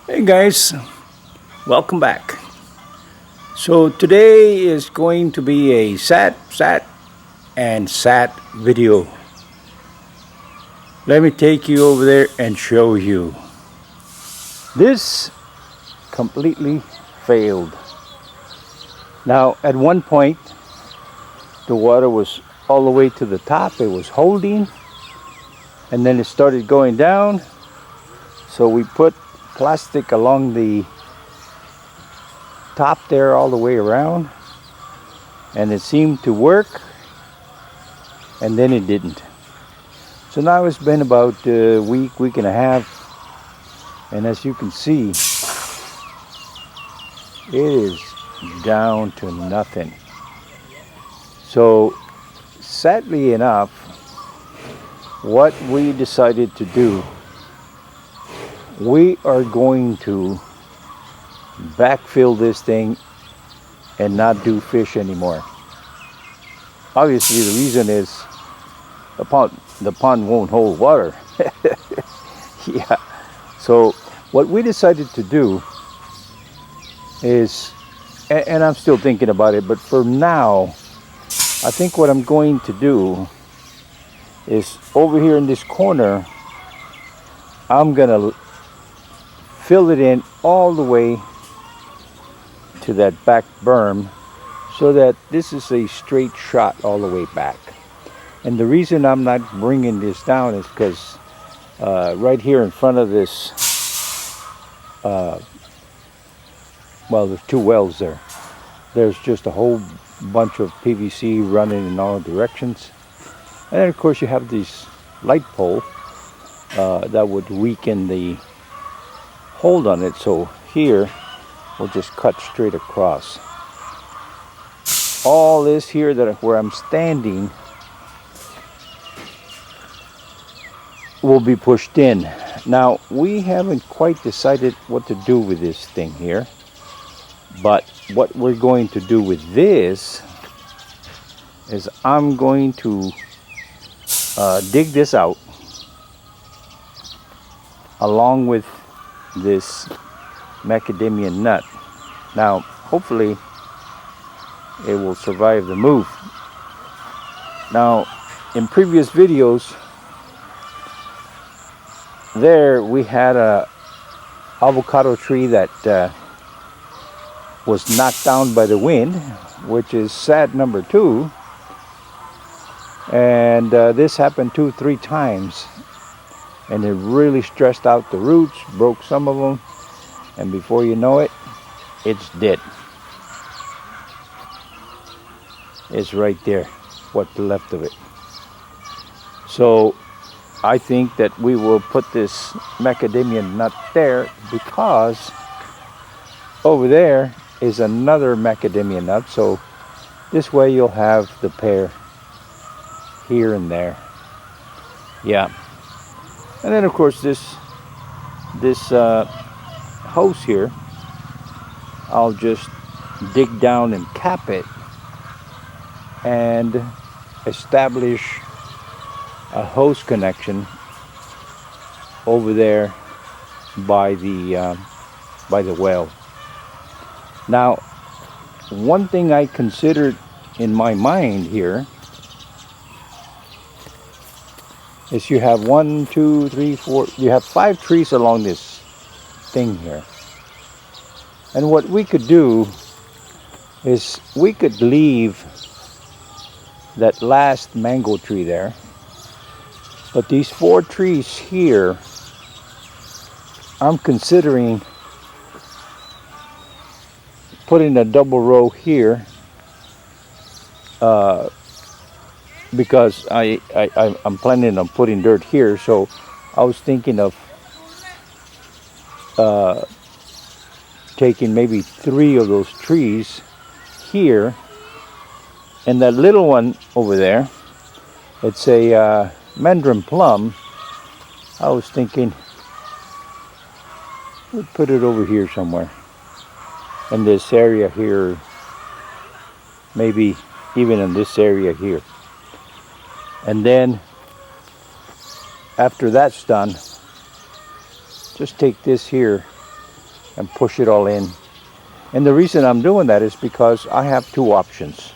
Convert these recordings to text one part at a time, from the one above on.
Hey guys, welcome back. So today is going to be a sat video. Let me take you over there and show you. This completely failed. Now at one point the water was all the way to the top. It was holding and then it started going down. So we put plastic along the top there all the way around and it seemed to work, and then it didn't. So now it's been about a week and a half, and as you can see it is down to nothing. So sadly enough, what we decided to do, we are going to backfill this thing and not do fish anymore. Obviously the reason is the pond won't hold water. Yeah. So what we decided to do is, and I'm still thinking about it, but for now I think what I'm going to do is over here in this corner I'm gonna fill it in all the way to that back berm so that this is a straight shot all the way back. And the reason I'm not bringing this down is because right here in front of this, well, there's two wells there. There's just a whole bunch of PVC running in all directions. And then of course you have these light pole that would weaken the hold on it. So here we'll just cut straight across. All this here where I'm standing will be pushed in. Now we haven't quite decided what to do with this thing here, but what we're going to do with this is I'm going to dig this out along with this macadamia nut. Now hopefully it will survive the move. Now in previous videos there we had a avocado tree that was knocked down by the wind, which is sad number 2, and this happened 2-3 times, and it really stressed out the roots, broke some of them, and before you know it, it's dead. It's right there, what's left of it. So I think that we will put this macadamia nut there, because over there is another macadamia nut, so this way you'll have the pair here and there. Yeah. And then of course this hose here, I'll just dig down and cap it and establish a hose connection over there by the well. Now one thing I considered in my mind here is you have 1, 2, 3, 4, you have 5 trees along this thing here. And what we could do is we could leave that last mango tree there, but these 4 trees here, I'm considering putting a double row here, because I'm planning on putting dirt here. So I was thinking of taking maybe 3 of those trees here, and that little one over there, it's a mandarin plum. I was thinking we'd put it over here somewhere in this area here, maybe even in this area here. And then after that's done, just take this here and push it all in. And the reason I'm doing that is because I have two options.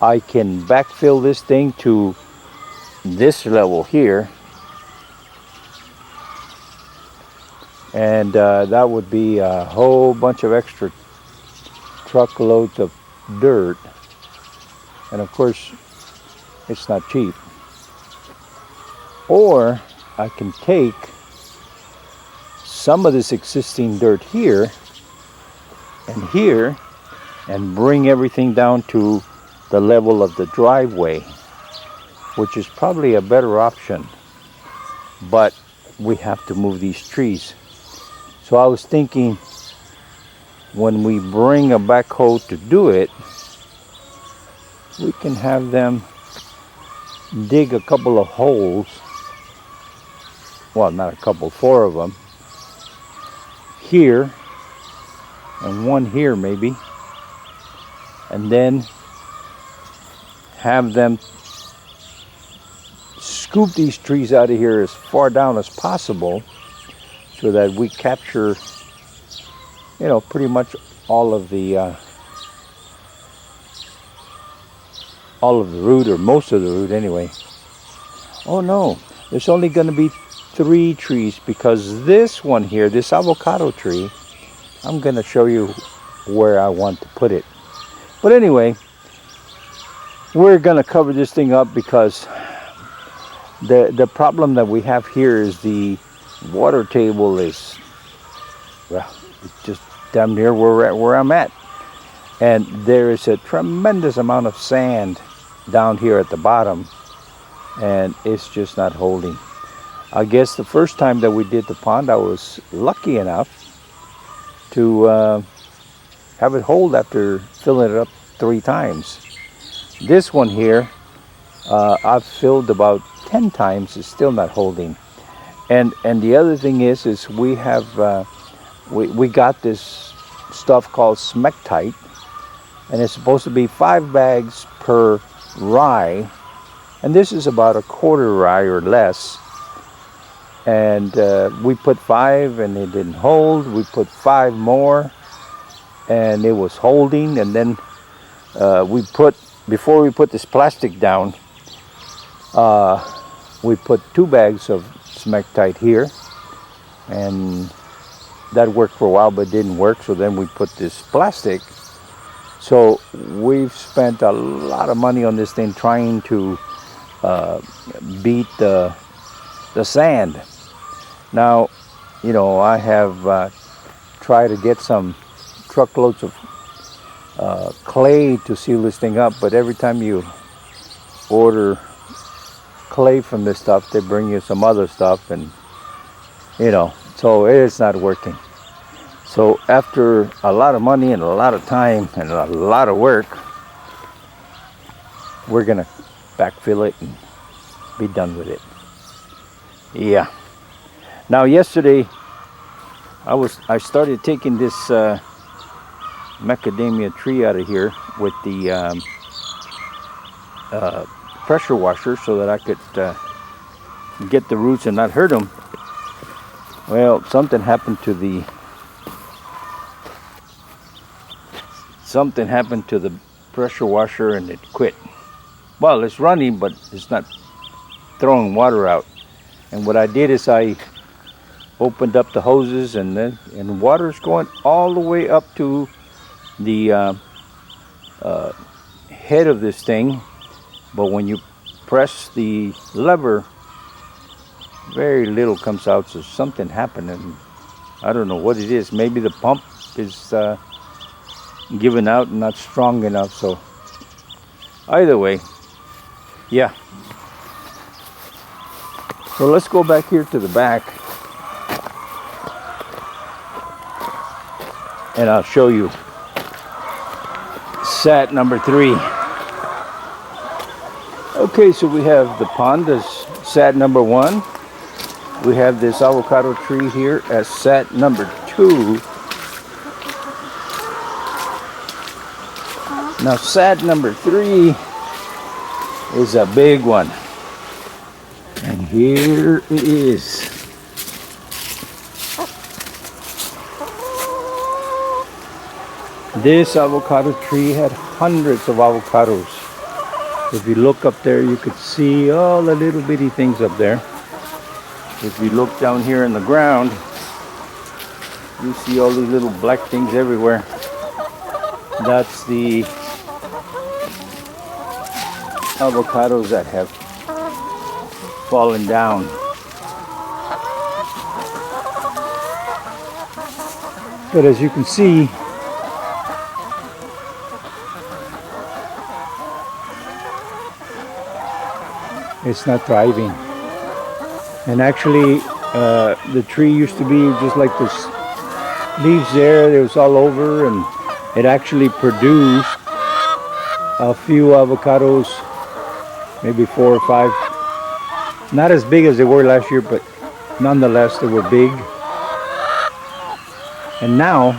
I can backfill this thing to this level here, and that would be a whole bunch of extra truckloads of dirt, and of course it's not cheap. Or I can take some of this existing dirt here and bring everything down to the level of the driveway, which is probably a better option, but we have to move these trees. So I was thinking, when we bring a backhoe to do it, we can have them dig a couple of holes. Well, not a couple, 4 of them here and one here maybe, and then have them scoop these trees out of here as far down as possible, so that we capture, pretty much all of the root, or most of the root anyway. Oh no, there's only going to be 3 trees, because this one here, this avocado tree, I'm going to show you where I want to put it. But anyway, we're going to cover this thing up, because the problem that we have here is the water table is, well, it's just damn near where I'm at. And there is a tremendous amount of sand down here at the bottom, and it's just not holding. I guess the first time that we did the pond, I was lucky enough to have it hold after filling it up 3 times. This one here, I've filled about 10 times. It's still not holding. And the other thing is we have we got this stuff called smectite, and it's supposed to be 5 bags per rye, and this is about a quarter rye or less. And we put 5 and it didn't hold. We put 5 more and it was holding. And then before we put this plastic down, we put 2 bags of smectite here, and that worked for a while, but didn't work. So then we put this plastic. So we've spent a lot of money on this thing, trying to beat the sand. Now, I have tried to get some truckloads of clay to seal this thing up, but every time you order clay from this stuff, they bring you some other stuff, and so it's not working. So after a lot of money and a lot of time and a lot of work, we're gonna backfill it and be done with it. Yeah. Now yesterday, I started taking this macadamia tree out of here with the pressure washer, so that I could get the roots and not hurt them. Well, something happened to the pressure washer, and it quit. Well, it's running, but it's not throwing water out. And what I did is I opened up the hoses, and water's going all the way up to the head of this thing. But when you press the lever, very little comes out. So something happened, and I don't know what it is. Maybe the pump is giving out and not strong enough. So either way, yeah. So let's go back here to the back, and I'll show you sat number 3. Okay, so we have the pond as sat number 1. We have this avocado tree here as sat number 2. Now sat number 3 is a big one. And here it is. This avocado tree had hundreds of avocados. If you look up there, you could see all the little bitty things up there. If you look down here in the ground, you see all these little black things everywhere. That's the avocados that have fallen down. But as you can see, it's not thriving. And actually, the tree used to be just like this leaves there. It was all over, and it actually produced a few avocados, maybe 4 or 5. Not as big as they were last year, but nonetheless, they were big. And now,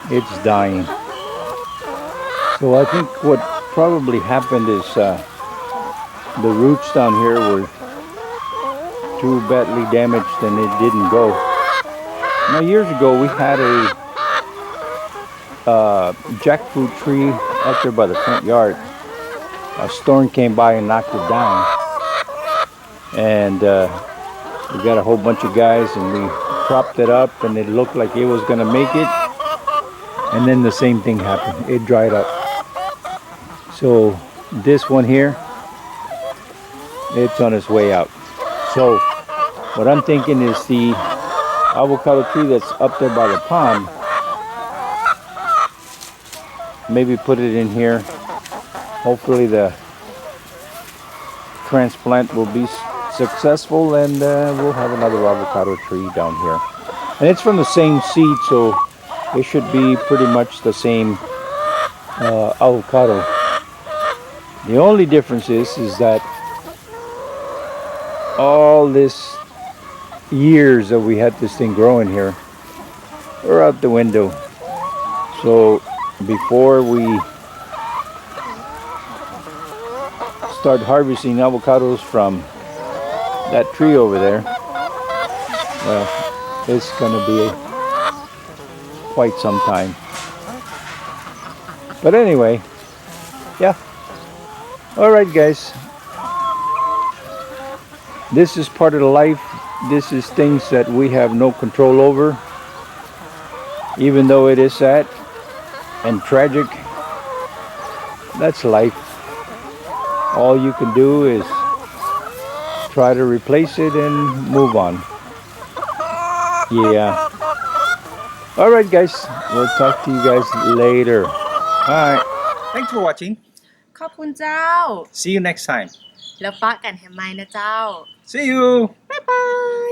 it's dying. So I think what probably happened is the roots down here were too badly damaged and it didn't go. Now years ago we had a jackfruit tree out there by the front yard. A storm came by and knocked it down, and we got a whole bunch of guys and we propped it up and it looked like it was gonna make it, and then the same thing happened. It dried up. So this one here, it's on its way out. So what I'm thinking is the avocado tree that's up there by the pond, maybe put it in here. Hopefully the transplant will be successful, and we'll have another avocado tree down here. And it's from the same seed, so it should be pretty much the same avocado. The only difference is that all this years that we had this thing growing here are out the window. So before we start harvesting avocados from that tree over there, well, it's gonna be quite some time. But anyway, yeah. Alright guys, this is part of the life. This is things that we have no control over. Even though it is sad and tragic, that's life. All you can do is try to replace it and move on. Yeah. Alright guys, we'll talk to you guys later. Alright, thanks for watching. ขอบคุณเจ้า See you next time. แล้วปะกันแฮมไมนะเจ้า See you.บ๊ายบาย